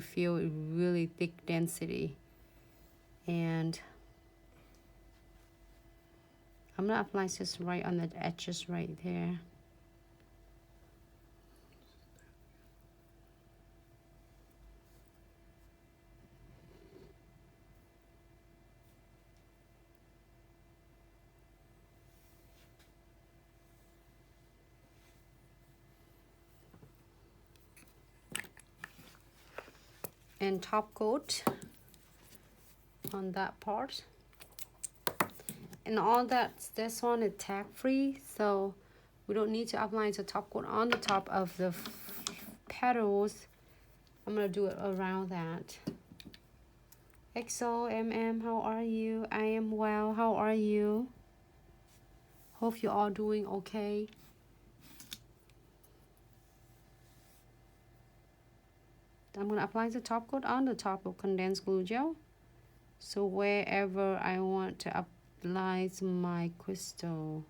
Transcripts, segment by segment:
to feel a really thick density. And I'm gonna apply just right on the edges right there. And top coat on that part. And all that, this one is tag free, so we don't need to apply the top coat on the top of the petals. I'm gonna do it around that. XOMM, how are you? I am well. How are you? Hope you're all doing okay. I'm gonna apply the top coat on the top of condensed glue gel. So wherever I want to apply my crystal.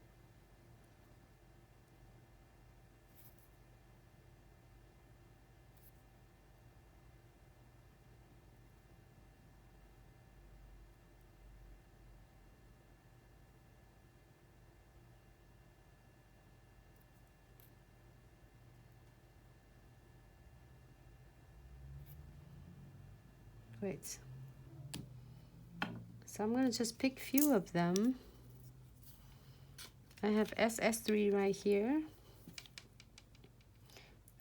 Great. So I'm gonna just pick few of them. I have SS3 right here.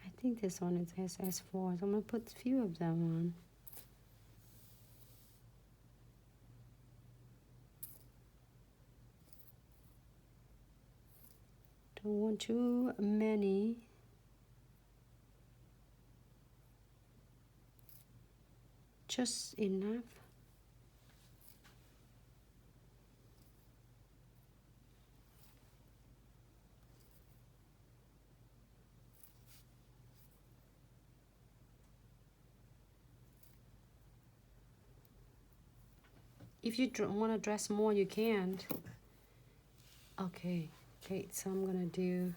I think this one is SS4, so I'm gonna put a few of them on. Don't want too many. Just enough. If you want to dress more, you can. Okay, so I'm gonna do,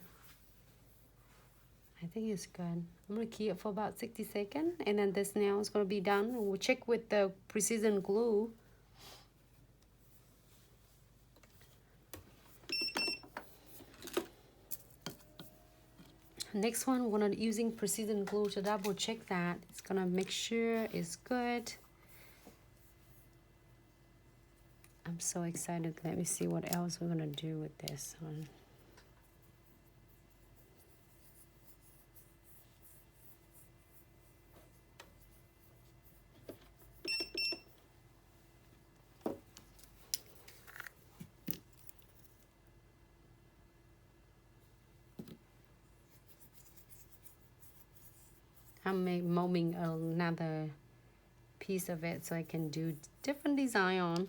I think it's good. I'm gonna keep it for about 60 seconds, and then this nail is gonna be done. We'll check with the precision glue. Next one, we're gonna using precision glue to double check that. It's gonna make sure it's good. I'm so excited. Let me see what else we're gonna do with this one. I'm molding another piece of it so I can do different design on.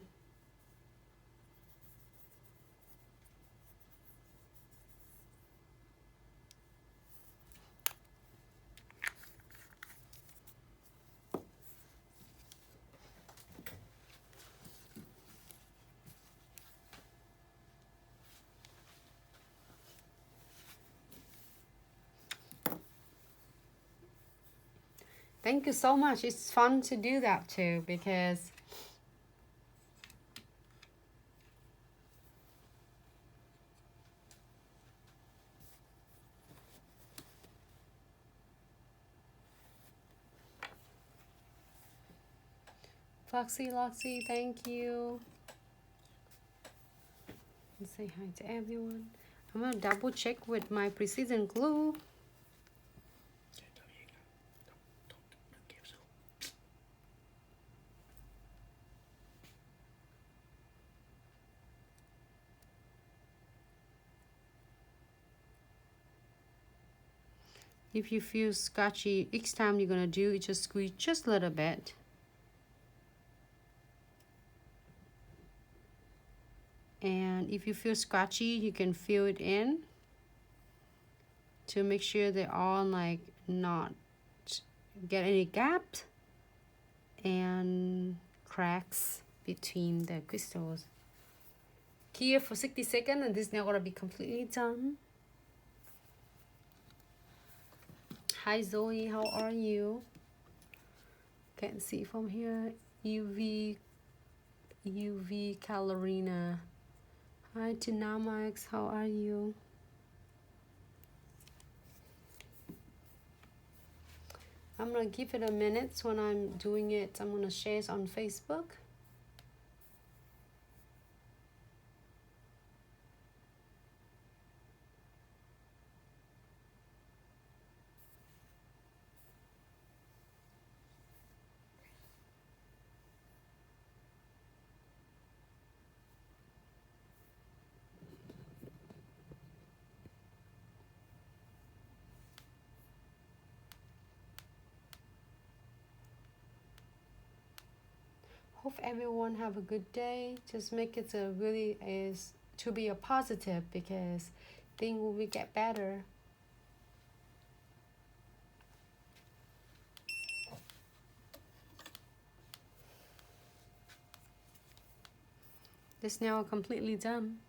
Thank you so much. It's fun to do that too, because Foxy Loxy, thank you. And say hi to everyone. I'm gonna double check with my precision glue. If you feel scratchy, each time you're gonna do, you just squeeze just a little bit. And if you feel scratchy, you can fill it in to make sure they're all like not get any gaps and cracks between the crystals. Here for 60 seconds, and this is now gonna be completely done. Hi Zoe, how are you? can't see from here. UV Calorina. Hi Dynamics, how are you? I'm gonna give it a minute. When I'm doing it, I'm gonna share it on Facebook. Hope everyone have a good day. Just make it a really is to be a positive, because things will get better. This nail completely done.